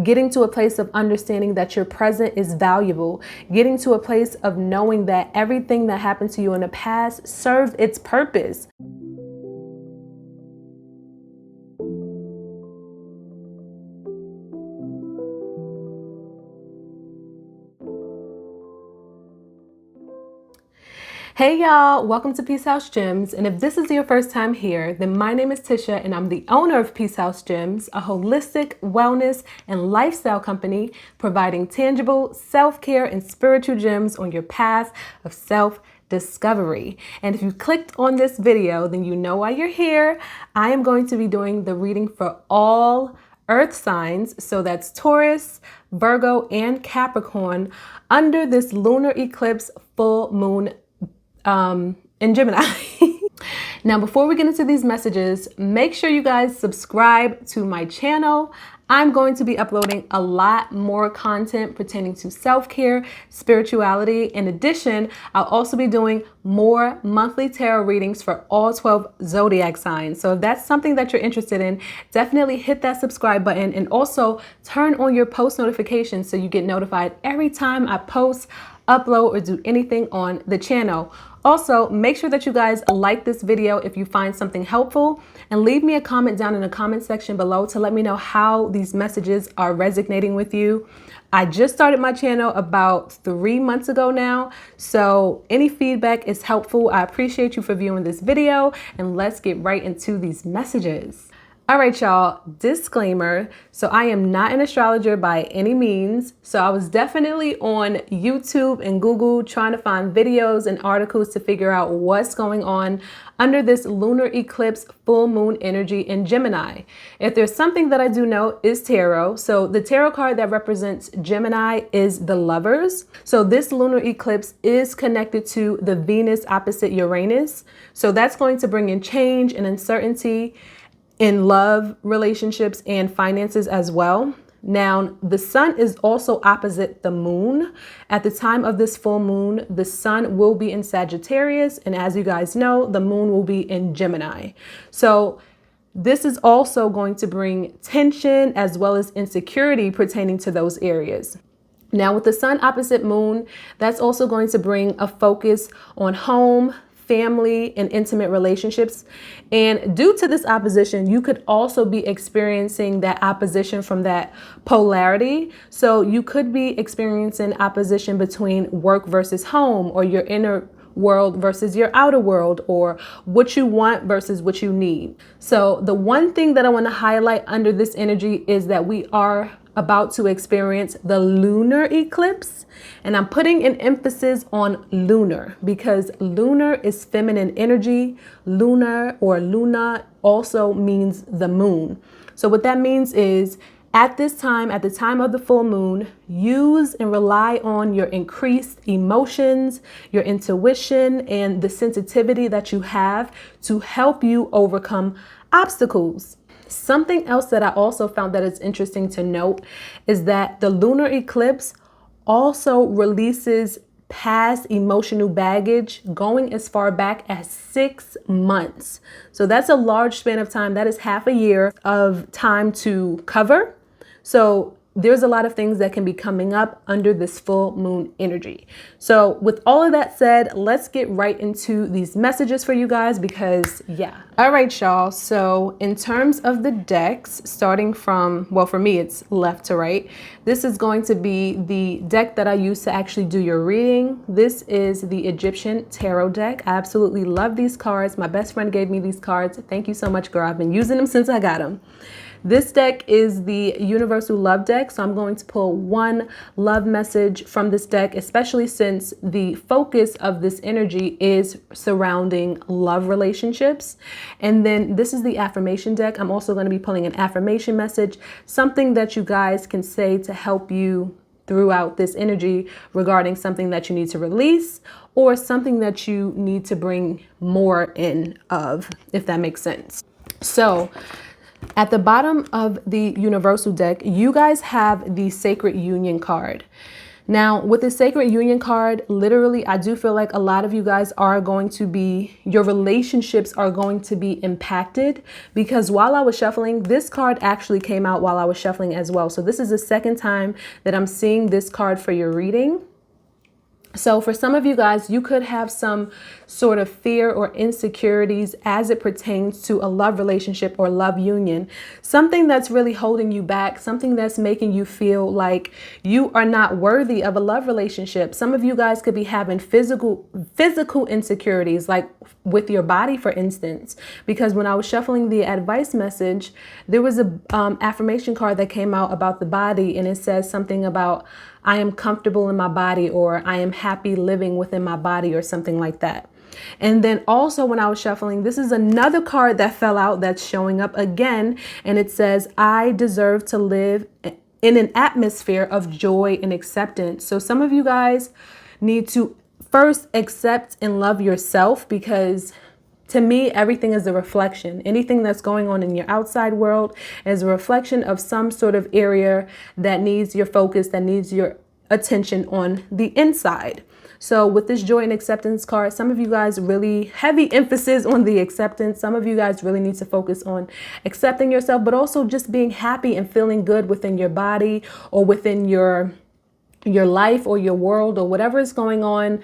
getting to a place of understanding that your present is valuable, getting to a place of knowing that everything that happened to you in the past served its purpose. Hey y'all, welcome to Peace Haus Gems. And if this is your first time here, then my name is Tisha and I'm the owner of Peace Haus Gems, a holistic wellness and lifestyle company providing tangible self-care and spiritual gems on your path of self-discovery. And if you clicked on this video, then you know why you're here. I am going to be doing the reading for all Earth signs, so that's Taurus, Virgo, and Capricorn under this lunar eclipse full moon in Gemini. Now, before we get into these messages, make sure you guys subscribe to my channel. I'm going to be uploading a lot more content pertaining to self-care, spirituality. In addition, I'll also be doing more monthly tarot readings for all 12 zodiac signs. So if that's something that you're interested in, definitely hit that subscribe button and also turn on your post notifications so you get notified every time I post, upload, or do anything on the channel. Also, make sure that you guys like this video if you find something helpful, and leave me a comment down in the comment section below to let me know how these messages are resonating with you. I just started my channel about 3 months ago now, so any feedback is helpful. I appreciate you for viewing this video, and let's get right into these messages. All right, y'all, disclaimer. So I am not an astrologer by any means. So I was definitely on YouTube and Google trying to find videos and articles to figure out what's going on under this lunar eclipse full moon energy in Gemini. If there's something that I do know is tarot. So the tarot card that represents Gemini is the Lovers. So this lunar eclipse is connected to the Venus opposite Uranus. So that's going to bring in change and uncertainty in love, relationships, and finances as well. Now, the sun is also opposite the moon. At the time of this full moon, the sun will be in Sagittarius, and as you guys know, the moon will be in Gemini. So this is also going to bring tension as well as insecurity pertaining to those areas. Now, with the sun opposite moon, that's also going to bring a focus on home, family, and intimate relationships. And due to this opposition, you could also be experiencing that opposition from that polarity. So you could be experiencing opposition between work versus home, or your inner world versus your outer world, or what you want versus what you need. So the one thing that I want to highlight under this energy is that we are about to experience the lunar eclipse. And I'm putting an emphasis on lunar because lunar is feminine energy. Lunar or luna also means the moon. So what that means is at this time, at the time of the full moon, use and rely on your increased emotions, your intuition, and the sensitivity that you have to help you overcome obstacles. Something else that I also found that is interesting to note is that the lunar eclipse also releases past emotional baggage going as far back as 6 months. So that's a large span of time. That is half a year of time to cover. So there's a lot of things that can be coming up under this full moon energy. So with all of that said, let's get right into these messages for you guys because All right, y'all. So in terms of the decks, starting from, well, for me, it's left to right. This is going to be the deck that I use to actually do your reading. This is the Egyptian Tarot deck. I absolutely love these cards. My best friend gave me these cards. Thank you so much, girl. I've been using them since I got them. This deck is the Universal Love deck, so I'm going to pull one love message from this deck, especially since the focus of this energy is surrounding love relationships. And then this is the affirmation deck. I'm also going to be pulling an affirmation message, something that you guys can say to help you throughout this energy regarding something that you need to release or something that you need to bring more in of, if that makes sense. So at the bottom of the Universal deck, you guys have the Sacred Union card. Now, with the Sacred Union card, literally, I do feel like a lot of you guys are going to be, your relationships are going to be impacted, because while I was shuffling, this card actually came out while I was shuffling as well. So this is the second time that I'm seeing this card for your reading. So for some of you guys, you could have some sort of fear or insecurities as it pertains to a love relationship or love union. Something that's really holding you back, something that's making you feel like you are not worthy of a love relationship. Some of you guys could be having physical insecurities, like with your body, for instance, because when I was shuffling the advice message, there was a affirmation card that came out about the body, and it says something about I am comfortable in my body, or I am happy living within my body, or something like that. And then also when I was shuffling, this is another card that fell out that's showing up again. And it says, I deserve to live in an atmosphere of joy and acceptance. So some of you guys need to first accept and love yourself, because to me, everything is a reflection. Anything that's going on in your outside world is a reflection of some sort of area that needs your focus, that needs your attention on the inside. So with this joy and acceptance card, some of you guys really heavy emphasis on the acceptance. Some of you guys really need to focus on accepting yourself, but also just being happy and feeling good within your body or within your life or your world or whatever is going on,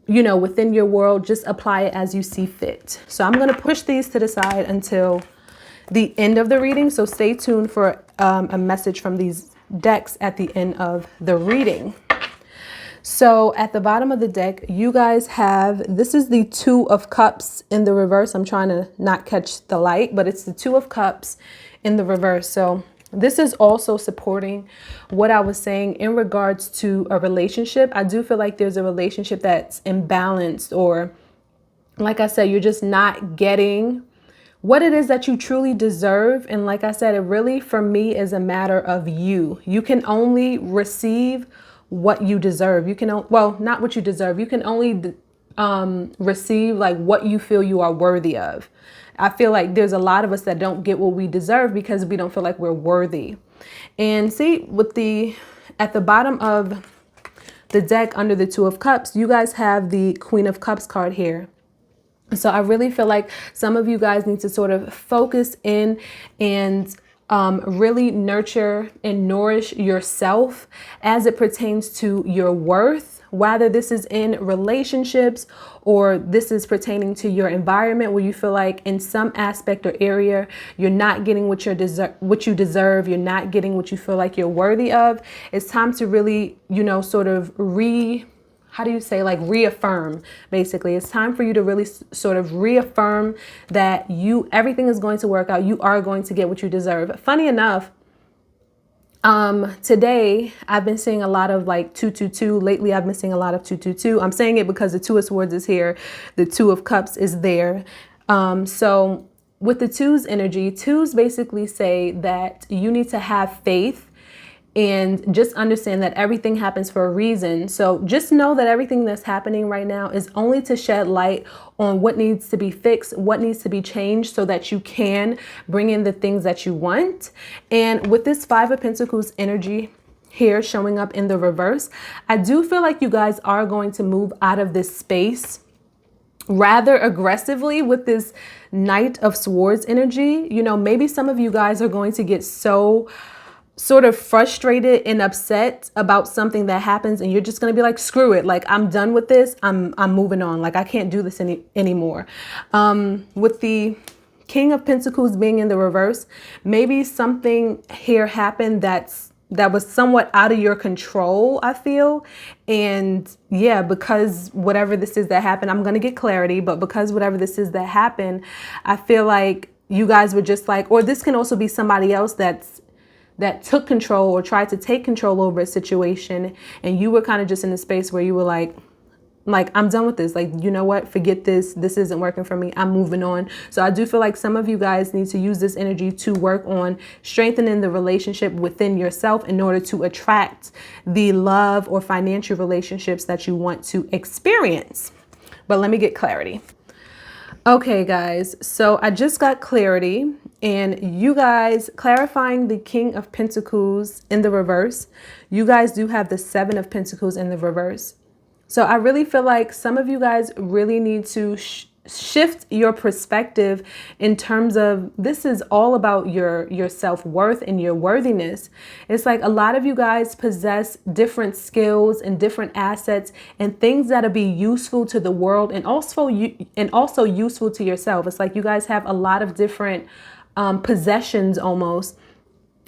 within your world. Just apply it as you see fit. So I'm going to push these to the side until the end of the reading. So stay tuned for a message from these decks at the end of the reading. So at the bottom of the deck, you guys have, this is the Two of Cups in the reverse. I'm trying to not catch the light, but it's the Two of Cups in the reverse. So this is also supporting what I was saying in regards to a relationship. I do feel like there's a relationship that's imbalanced, or like I said, you're just not getting what it is that you truly deserve. And like I said, it really, for me, is a matter of you. You can only receive what you deserve. You can, well, not what you deserve. You can only receive like what you feel you are worthy of. I feel like there's a lot of us that don't get what we deserve because we don't feel like we're worthy. And see, with at the bottom of the deck under the Two of Cups, you guys have the Queen of Cups card here. So I really feel like some of you guys need to sort of focus in and really nurture and nourish yourself as it pertains to your worth, whether this is in relationships or this is pertaining to your environment, where you feel like in some aspect or area you're not getting what you deserve, you're not getting what you feel like you're worthy of. It's time to really, sort of reaffirm. Basically, it's time for you to really sort of reaffirm that everything is going to work out. You are going to get what you deserve. Funny enough, today I've been seeing a lot of like 222. Lately, I've been seeing a lot of 222. I'm saying it because the Two of Swords is here. The Two of Cups is there. So with the twos energy, twos basically say that you need to have faith and just understand that everything happens for a reason. So just know that everything that's happening right now is only to shed light on what needs to be fixed, what needs to be changed, so that you can bring in the things that you want. And with this Five of Pentacles energy here showing up in the reverse, I do feel like you guys are going to move out of this space rather aggressively with this Knight of Swords energy. Maybe some of you guys are going to get so sort of frustrated and upset about something that happens, and you're just going to be like, screw it. Like, I'm done with this. I'm moving on. Like, I can't do this anymore. With the King of Pentacles being in the reverse, maybe something here happened that was somewhat out of your control, I feel. And yeah, because whatever this is that happened, I'm going to get clarity, but because whatever this is that happened, I feel like you guys were just like, or this can also be somebody else that took control or tried to take control over a situation, and you were kind of just in a space where you were like, I'm done with this. Like, you know what? Forget this. This isn't working for me. I'm moving on. So I do feel like some of you guys need to use this energy to work on strengthening the relationship within yourself in order to attract the love or financial relationships that you want to experience. But let me get clarity. Okay, guys, so I just got clarity, And you guys, clarifying the King of Pentacles in the reverse, you guys do have the Seven of Pentacles in the reverse. So I really feel like some of you guys really need to shift your perspective in terms of this is all about your self-worth and your worthiness. It's like a lot of you guys possess different skills and different assets and things that'll be useful to the world and also useful to yourself. It's like you guys have a lot of different possessions almost.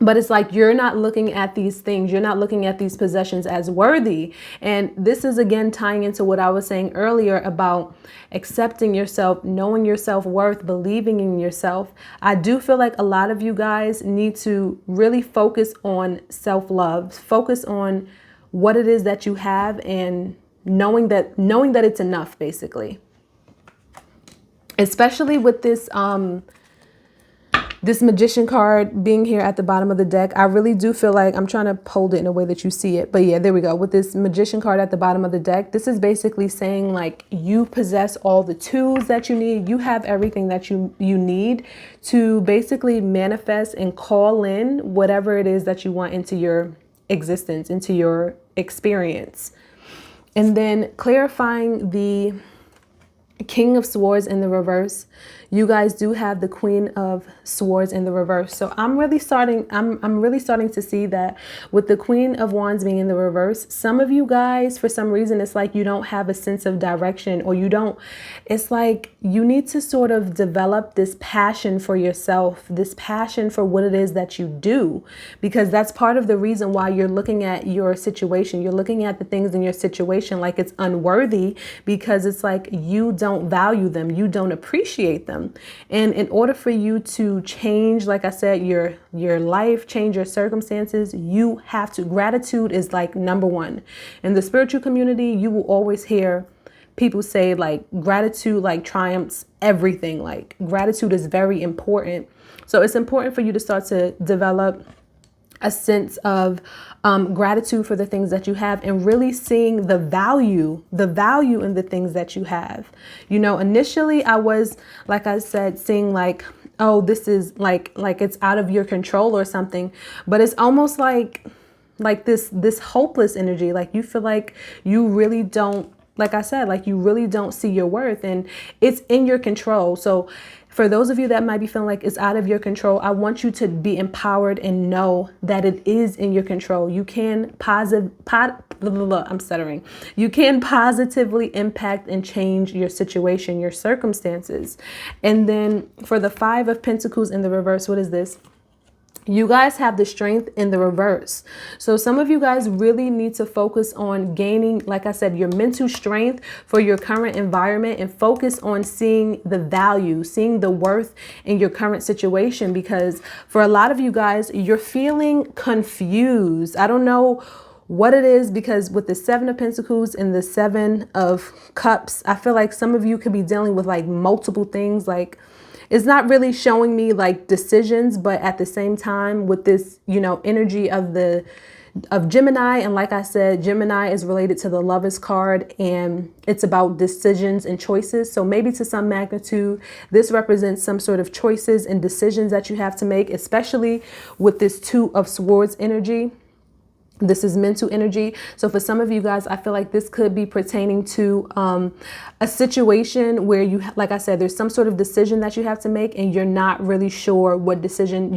But it's like you're not looking at these things. You're not looking at these possessions as worthy. And this is again tying into what I was saying earlier about accepting yourself, knowing your self-worth, believing in yourself. I do feel like a lot of you guys need to really focus on self-love, focus on what it is that you have and knowing that it's enough, basically. Especially with this this Magician card being here at the bottom of the deck, I really do feel like I'm trying to hold it in a way that you see it. But yeah, there we go. With this Magician card at the bottom of the deck, this is basically saying like you possess all the tools that you need. You have everything that you need to basically manifest and call in whatever it is that you want into your existence, into your experience. And then clarifying the King of Swords in the reverse, you guys do have the Queen of Swords in the reverse. So I'm really starting to see that with the Queen of Wands being in the reverse, some of you guys, for some reason, it's like you don't have a sense of direction, or it's like you need to sort of develop this passion for yourself, this passion for what it is that you do, because that's part of the reason why you're looking at your situation. You're looking at the things in your situation like it's unworthy, because it's like you don't value them, you don't appreciate them. And in order for you to change, like I said, your life, change your circumstances, you have to. Gratitude is like number one. In the spiritual community, you will always hear people say like gratitude like triumphs everything. Like gratitude is very important. So it's important for you to start to develop a sense of gratitude for the things that you have, and really seeing the value in the things that you have. You know, initially I was, like I said, seeing like, oh, this is like it's out of your control or something, but it's almost like this hopeless energy. Like you feel like you really don't, like I said, like you really don't see your worth, and it's in your control. So for those of you that might be feeling like it's out of your control, I want you to be empowered and know that it is in your control. You can You can positively impact and change your situation, your circumstances. And then for the Five of Pentacles in the reverse, what is this? You guys have the Strength in the reverse. So some of you guys really need to focus on gaining, like I said, your mental strength for your current environment, and focus on seeing the value, seeing the worth in your current situation. Because for a lot of you guys, you're feeling confused. I don't know what it is, because with the Seven of Pentacles and the Seven of Cups, I feel like some of you could be dealing with like multiple things. Like it's not really showing me like decisions, but at the same time with this, you know, energy of Gemini. And like I said, Gemini is related to the Lovers card, and it's about decisions and choices. So maybe to some magnitude, this represents some sort of choices and decisions that you have to make, especially with this Two of Swords energy. This is mental energy. So for some of you guys, I feel like this could be pertaining to a situation where you, like I said, there's some sort of decision that you have to make, and you're not really sure what decision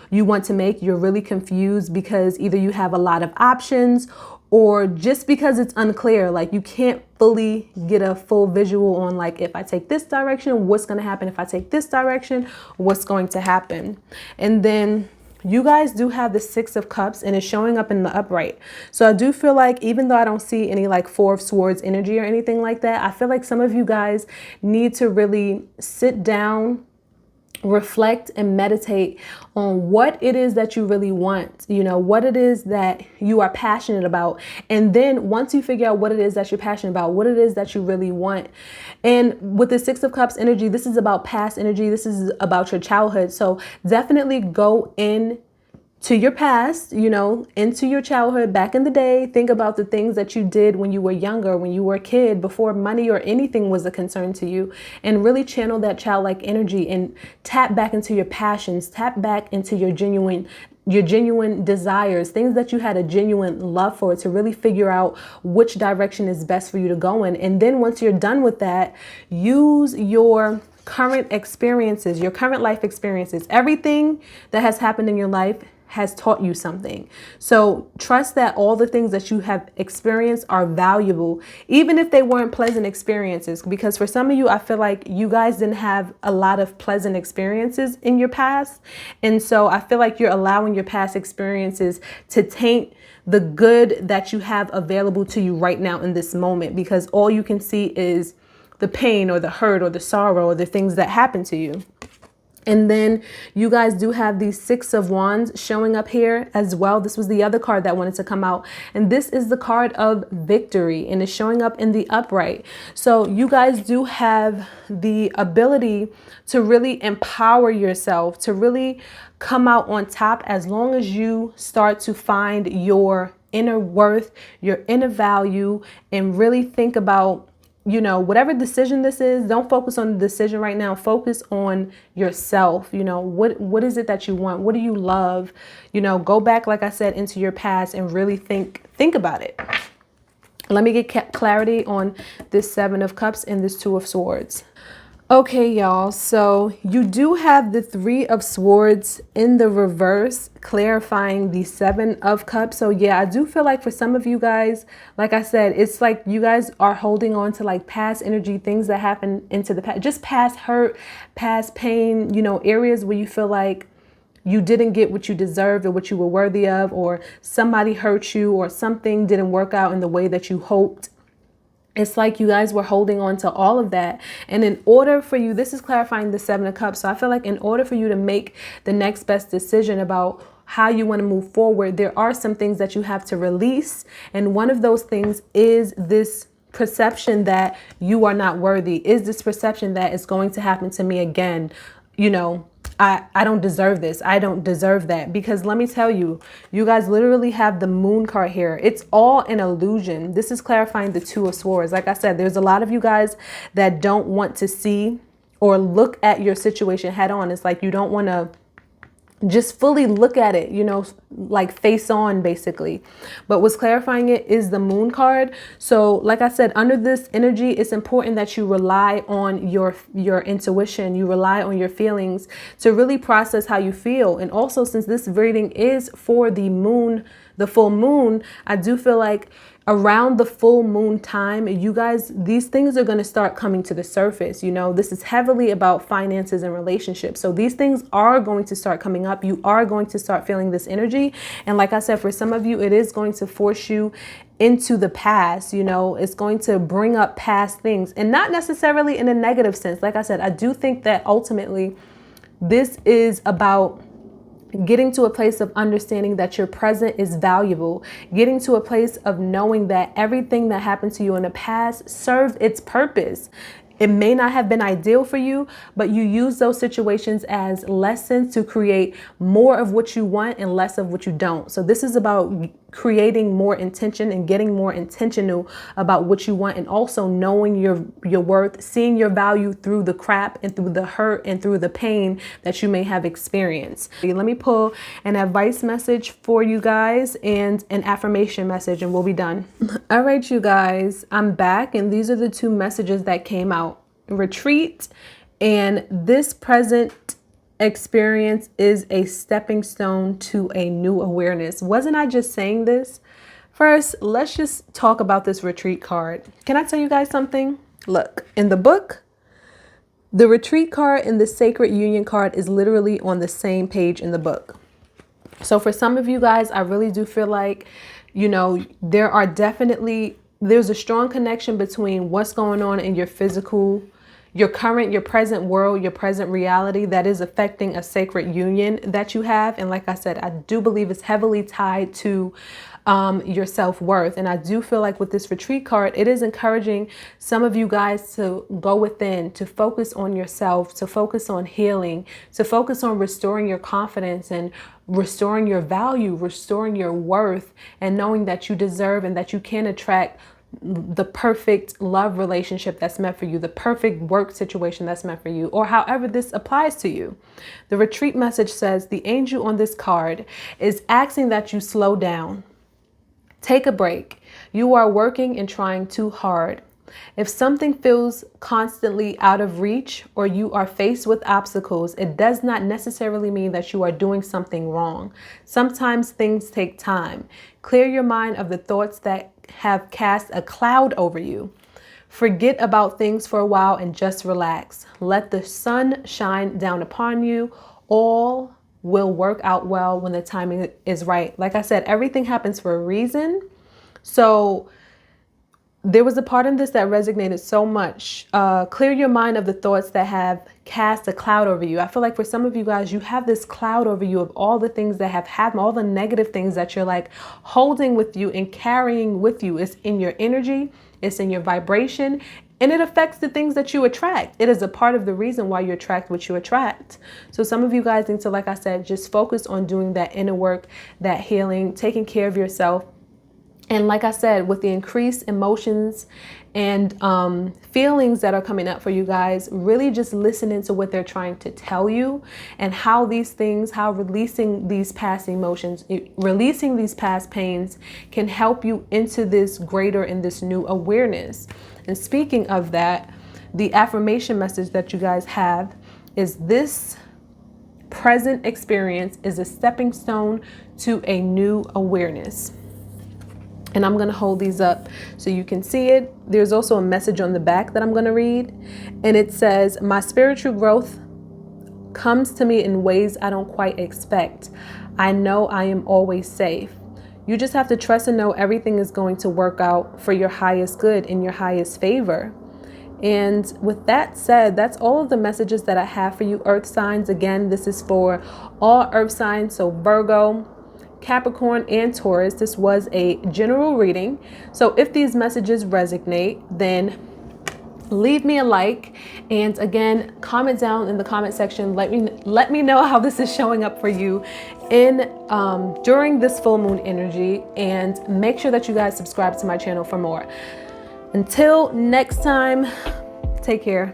you want to make. You're really confused because either you have a lot of options, or just because it's unclear. Like you can't fully get a full visual on like, if I take this direction, what's going to happen? If I take this direction, what's going to happen? And then you guys do have the Six of Cups, and it's showing up in the upright. So I do feel like, even though I don't see any like Four of Swords energy or anything like that, I feel like some of you guys need to really sit down, reflect, and meditate on what it is that you really want, you know, what it is that you are passionate about. And then once you figure out what it is that you're passionate about, what it is that you really want. And with the Six of Cups energy, this is about past energy. This is about your childhood. So definitely go in to your past, you know, into your childhood, back in the day. Think about the things that you did when you were younger, when you were a kid, before money or anything was a concern to you, and really channel that childlike energy and tap back into your passions, tap back into your genuine desires, things that you had a genuine love for, to really figure out which direction is best for you to go in. And then once you're done with that, use your current experiences, your current life experiences, everything that has happened in your life has taught you something. So trust that all the things that you have experienced are valuable, even if they weren't pleasant experiences. Because for some of you, I feel like you guys didn't have a lot of pleasant experiences in your past. And so I feel like you're allowing your past experiences to taint the good that you have available to you right now in this moment, because all you can see is the pain or the hurt or the sorrow or the things that happened to you. And then you guys do have these Six of Wands showing up here as well. This was the other card that wanted to come out. And this is the card of victory, and it's showing up in the upright. So you guys do have the ability to really empower yourself, to really come out on top, as long as you start to find your inner worth, your inner value, and really think about, you know, whatever decision this is, don't focus on the decision right now. Focus on yourself. You know, what is it that you want? What do you love? You know, go back, like I said, into your past and really think about it. Let me get clarity on this Seven of Cups and this Two of Swords. Okay, y'all, so you do have the Three of Swords in the reverse, clarifying the Seven of Cups. So yeah, I do feel like for some of you guys, like I said, it's like you guys are holding on to like past energy, things that happened into the past, just past hurt, past pain, you know, areas where you feel like you didn't get what you deserved or what you were worthy of, or somebody hurt you, or something didn't work out in the way that you hoped. It's like you guys were holding on to all of that. And in order for you, this is clarifying the Seven of Cups. So I feel like in order for you to make the next best decision about how you want to move forward, there are some things that you have to release. And one of those things is this perception that you are not worthy, is this perception that it's going to happen to me again. You know, I don't deserve this. I don't deserve that. Because let me tell you, you guys literally have the Moon card here. It's all an illusion. This is clarifying the Two of Swords. Like I said, there's a lot of you guys that don't want to see or look at your situation head on. It's like you don't want to just fully look at it, you know, like face on basically. But what's clarifying it is the Moon card. So like I said, under this energy, it's important that you rely on your intuition, you rely on your feelings to really process how you feel. And also, since this reading is for the moon, the full moon, I do feel like around the full moon time, you guys, these things are going to start coming to the surface. You know, this is heavily about finances and relationships. So these things are going to start coming up. You are going to start feeling this energy. And like I said, for some of you, it is going to force you into the past. You know, it's going to bring up past things, and not necessarily in a negative sense. Like I said, I do think that ultimately this is about getting to a place of understanding that your present is valuable, getting to a place of knowing that everything that happened to you in the past served its purpose. It may not have been ideal for you, but you use those situations as lessons to create more of what you want and less of what you don't. So this is about creating more intention and getting more intentional about what you want, and also knowing your worth, seeing your value through the crap and through the hurt and through the pain that you may have experienced. Let me pull an advice message for you guys and an affirmation message, and we'll be done. All right, you guys, I'm back, and these are the two messages that came out. Retreat and this present experience is a stepping stone to a new awareness. Wasn't I just saying this? First, let's just talk about this retreat card. Can I tell you guys something? Look, in the book, the retreat card and the sacred union card is literally on the same page in the book. So for some of you guys, I really do feel like, you know, there's a strong connection between what's going on in your physical, your present world, your present reality that is affecting a sacred union that you have. And like I said, I do believe it's heavily tied to your self-worth. And I do feel like with this retreat card, it is encouraging some of you guys to go within, to focus on yourself, to focus on healing, to focus on restoring your confidence and restoring your value, restoring your worth, and knowing that you deserve and that you can attract the perfect love relationship that's meant for you, the perfect work situation that's meant for you, or however this applies to you. The retreat message says the angel on this card is asking that you slow down. Take a break. You are working and trying too hard. If something feels constantly out of reach or you are faced with obstacles, it does not necessarily mean that you are doing something wrong. Sometimes things take time. Clear your mind of the thoughts that have cast a cloud over you. Forget about things for a while and just relax. Let the sun shine down upon you. All will work out well when the timing is right. Like I said, everything happens for a reason. So there was a part in this that resonated so much. Clear your mind of the thoughts that have cast a cloud over you. I feel like for some of you guys, you have this cloud over you of all the things that have happened, all the negative things that you're like holding with you and carrying with you. It's in your energy, it's in your vibration, and it affects the things that you attract. It is a part of the reason why you attract what you attract. So some of you guys need to, like I said, just focus on doing that inner work, that healing, taking care of yourself. And like I said, with the increased emotions and feelings that are coming up for you guys, really just listening to what they're trying to tell you and how these things, how releasing these past emotions, releasing these past pains can help you into this greater and this new awareness. And speaking of that, the affirmation message that you guys have is this present experience is a stepping stone to a new awareness. And I'm going to hold these up so you can see it. There's also a message on the back that I'm going to read. And it says, my spiritual growth comes to me in ways I don't quite expect. I know I am always safe. You just have to trust and know everything is going to work out for your highest good in your highest favor. And with that said, that's all of the messages that I have for you, Earth signs. Again, this is for all Earth signs. So Virgo, Capricorn, and Taurus. This was a general reading. So if these messages resonate, then leave me a like. And again, comment down in the comment section. Let me know how this is showing up for you in during this full moon energy. And make sure that you guys subscribe to my channel for more. Until next time, take care.